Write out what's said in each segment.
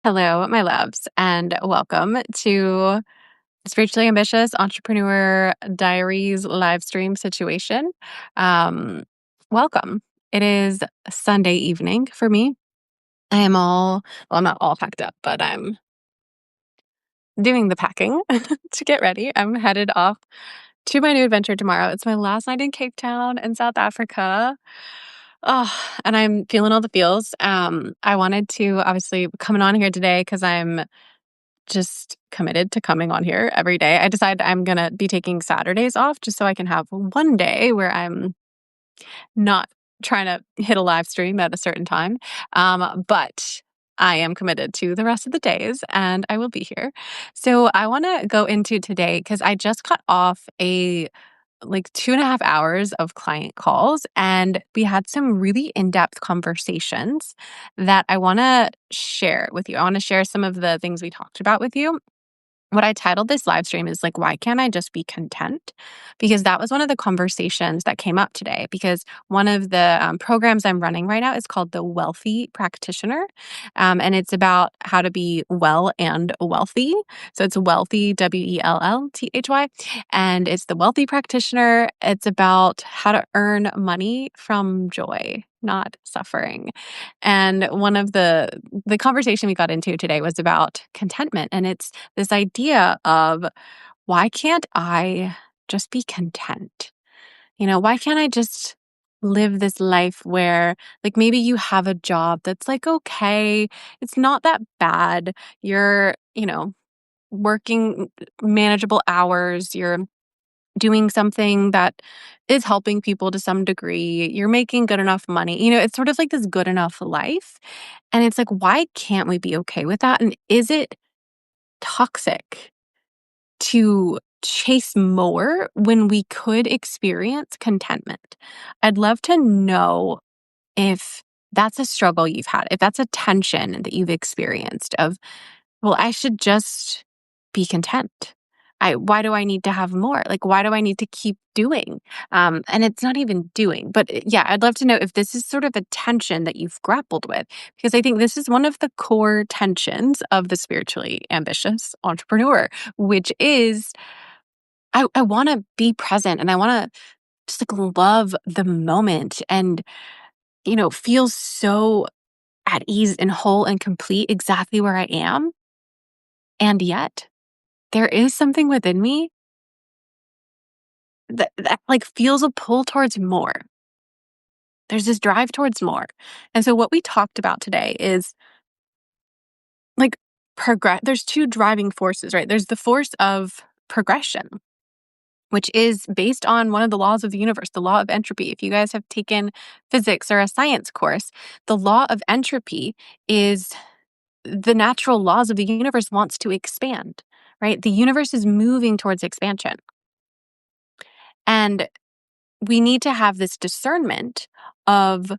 Hello, my loves, and welcome to Spiritually Ambitious Entrepreneur Diaries live stream situation. Um, Welcome. It is Sunday evening for me. I am I'm not all packed up, but I'm doing the packing to get ready. I'm headed off to my new adventure tomorrow. It's my last night in Cape Town in South Africa. Oh, and I'm feeling all the feels. I wanted to obviously coming on here today because I'm just committed to coming on here every day. I decided I'm gonna be taking Saturdays off just so I can have one day where I'm not trying to hit a live stream at a certain time. But I am committed to the rest of the days and I will be here. So I want to go into today because I just got off a like 2.5 hours of client calls and we had some really in-depth conversations that I want to share with you. I want to share some of the things we talked about with you. What I titled this live stream is like, why can't I just be content? Because that was one of the conversations that came up today. Because one of the programs I'm running right now is called the Wealthy Practitioner. And it's about how to be well and wealthy. So it's wealthy, WELLTHY. And it's the Wealthy Practitioner. It's about how to earn money from joy, not suffering. And one of the conversation we got into today was about contentment. And it's this idea of why can't I just be content? Why can't I just live this life where like maybe you have a job that's like okay, it's not that bad. You're, working manageable hours, you're doing something that is helping people to some degree, you're making good enough money. It's sort of like this good enough life. And it's like, why can't we be okay with that? And is it toxic to chase more when we could experience contentment? I'd love to know if that's a struggle you've had, if that's a tension that you've experienced of, well, I should just be content. Why do I need to have more? Like, why do I need to keep doing? And it's not even doing, but yeah, I'd love to know if this is sort of a tension that you've grappled with, because I think this is one of the core tensions of the spiritually ambitious entrepreneur, which is I want to be present and I want to just like love the moment and, feel so at ease and whole and complete exactly where I am. And yet, there is something within me that like feels a pull towards more. There's this drive towards more. And so what we talked about today is like there's two driving forces, right? There's the force of progression, which is based on one of the laws of the universe, the law of entropy. If you guys have taken physics or a science course, the law of entropy is the natural laws of the universe wants to expand, right? The universe is moving towards expansion. And we need to have this discernment of,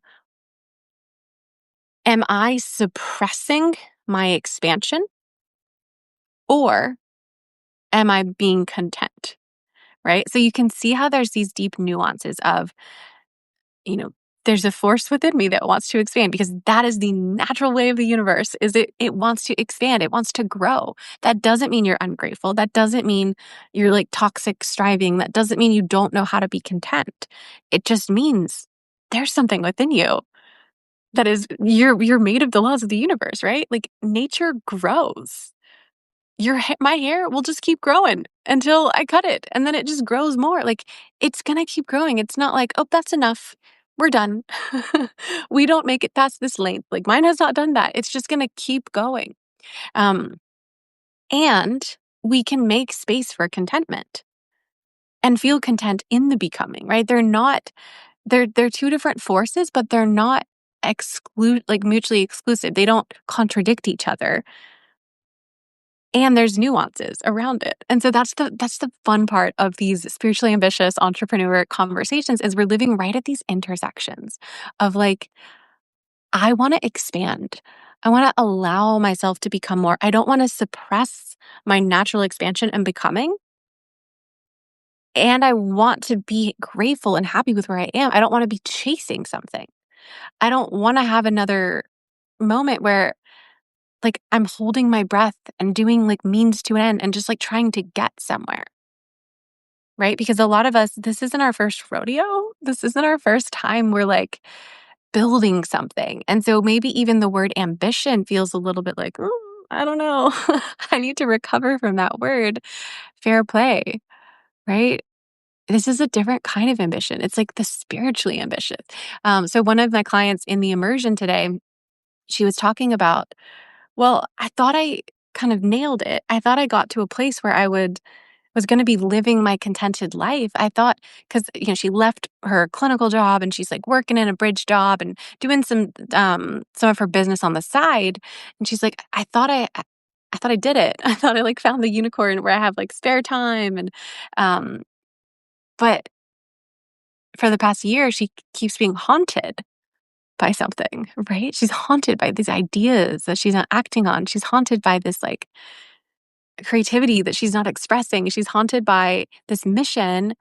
am I suppressing my expansion or am I being content? Right? So you can see how there's these deep nuances of, you know, there's a force within me that wants to expand because that is the natural way of the universe. It wants to expand, it wants to grow. That doesn't mean you're ungrateful. That doesn't mean you're like toxic striving. That doesn't mean you don't know how to be content. It just means there's something within you that is you're made of the laws of the universe, right? Like nature grows. My hair will just keep growing until I cut it and then it just grows more. Like it's going to keep growing. It's not like, "Oh, that's enough. We're done." We don't make it past this length. Like mine has not done that. It's just going to keep going. Um and we can make space for contentment and feel content in the becoming, right? They're two different forces, but they're not mutually exclusive. They don't contradict each other. And there's nuances around it. And so that's the fun part of these spiritually ambitious entrepreneur conversations is we're living right at these intersections of like, I want to expand. I want to allow myself to become more. I don't want to suppress my natural expansion and becoming. And I want to be grateful and happy with where I am. I don't want to be chasing something. I don't want to have another moment where like I'm holding my breath and doing like means to an end and just like trying to get somewhere. Right? Because a lot of us, this isn't our first rodeo. This isn't our first time we're like building something. And so maybe even the word ambition feels a little bit like, I don't know. I need to recover from that word. Fair play, right? This is a different kind of ambition. It's like the spiritually ambitious. So one of my clients in the immersion today, she was talking about, well, I thought I kind of nailed it. I thought I got to a place where I was gonna be living my contented life. I thought, because she left her clinical job and she's, like, working in a bridge job and doing some of her business on the side, and she's like, I thought I did it. I thought I, like, found the unicorn where I have, like, spare time," and, um, but for the past year, she keeps being haunted by something, right? She's haunted by these ideas that she's not acting on. She's haunted by this, like, creativity that she's not expressing. She's haunted by this mission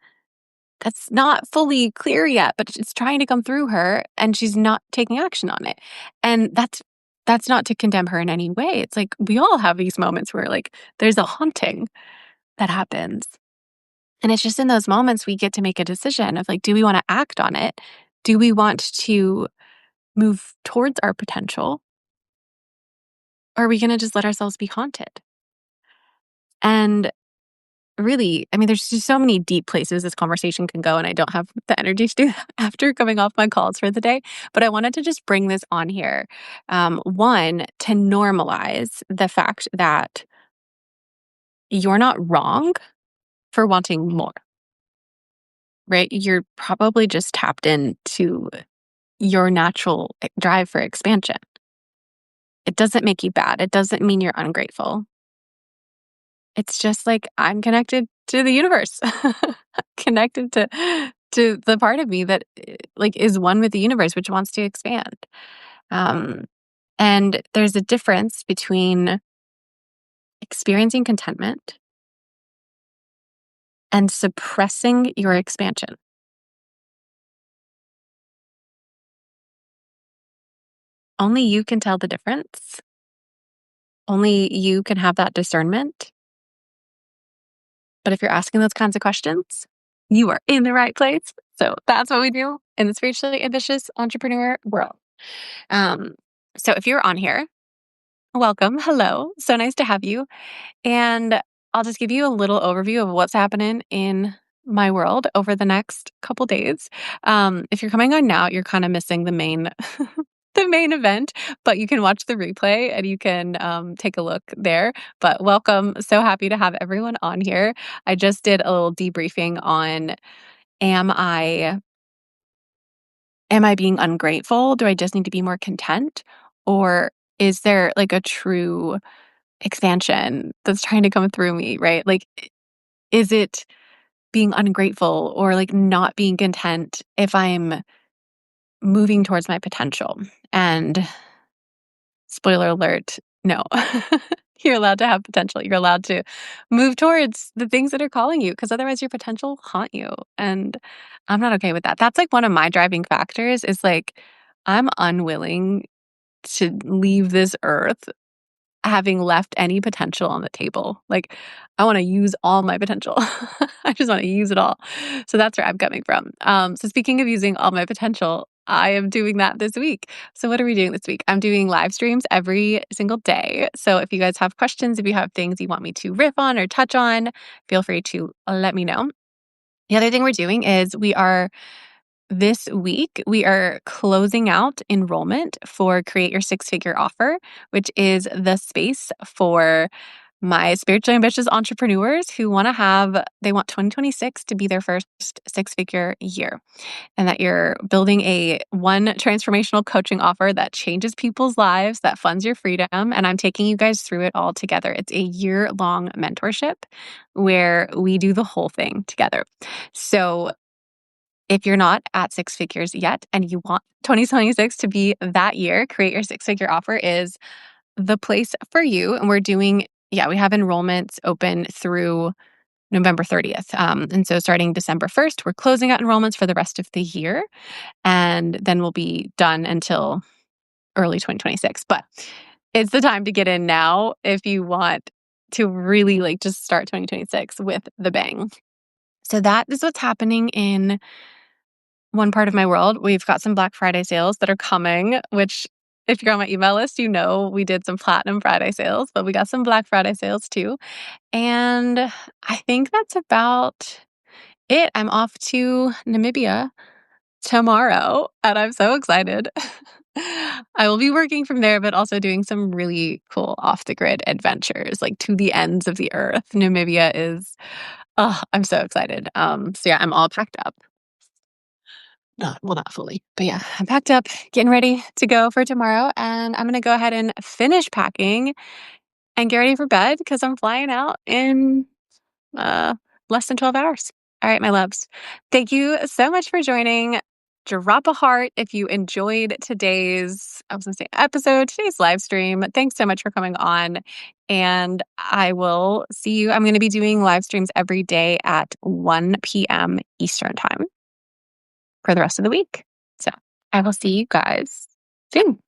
that's not fully clear yet, but it's trying to come through her and she's not taking action on it. And that's not to condemn her in any way. It's like we all have these moments where like there's a haunting that happens. And it's just in those moments we get to make a decision of like, do we want to act on it? Do we want to move towards our potential? Or are we going to just let ourselves be haunted? And really, I mean, there's just so many deep places this conversation can go, and I don't have the energy to do that after coming off my calls for the day. But I wanted to just bring this on here. One, to normalize the fact that you're not wrong for wanting more, right? You're probably just tapped into your natural drive for expansion. It doesn't make you bad. It doesn't mean you're ungrateful. It's just like I'm connected to the universe, connected to the part of me that like is one with the universe, which wants to expand. Um, and there's a difference between experiencing contentment and suppressing your expansion. Only you can tell the difference. Only you can have that discernment. But if you're asking those kinds of questions, you are in the right place. So that's what we do in the spiritually ambitious entrepreneur world. Um, so if you're on here, welcome. Hello. So nice to have you. And I'll just give you a little overview of what's happening in my world over the next couple days. If you're coming on now, you're kind of missing the main the main event, but you can watch the replay and you can take a look there. But welcome. So happy to have everyone on here. I just did a little debriefing on am I am I being ungrateful? Do I just need to be more content? Or is there like a true expansion that's trying to come through me, right? Like, is it being ungrateful or like not being content if I'm moving towards my potential? And spoiler alert, no. You're allowed to have potential. You're allowed to move towards the things that are calling you because otherwise your potential will haunt you. And I'm not okay with that. That's like one of my driving factors is like I'm unwilling to leave this earth having left any potential on the table. Like, I wanna use all my potential. I just wanna use it all. So that's where I'm coming from. So speaking of using all my potential, I am doing that this week. So what are we doing this week? I'm doing live streams every single day. So if you guys have questions, if you have things you want me to riff on or touch on, feel free to let me know. The other thing we're doing is this week, we are closing out enrollment for Create Your Six Figure Offer, which is the space for my spiritually ambitious entrepreneurs who they want 2026 to be their first six figure year. And that you're building one transformational coaching offer that changes people's lives, that funds your freedom. And I'm taking you guys through it all together. It's a year-long mentorship where we do the whole thing together. So if you're not at six figures yet and you want 2026 to be that year, Create Your Six Figure Offer is the place for you. And we have enrollments open through November 30th. And so starting December 1st, we're closing out enrollments for the rest of the year. And then we'll be done until early 2026. But it's the time to get in now if you want to really like just start 2026 with the bang. So that is what's happening in one part of my world. We've got some Black Friday sales that are coming, which if you're on my email list, you know we did some Platinum Friday sales, but we got some Black Friday sales too. And I think that's about it. I'm off to Namibia tomorrow, and I'm so excited. I will be working from there, but also doing some really cool off the grid adventures, like to the ends of the earth. Namibia is, oh, I'm so excited. So yeah, I'm all packed up. Not fully, but yeah, I'm packed up, getting ready to go for tomorrow, and I'm gonna go ahead and finish packing and get ready for bed because I'm flying out in uh, less than 12 hours. All right, my loves. Thank you so much for joining. Drop a heart if you enjoyed today's, I was going to say episode, today's live stream. Thanks so much for coming on. And I will see you. I'm going to be doing live streams every day at 1 p.m. Eastern time for the rest of the week. So I will see you guys soon.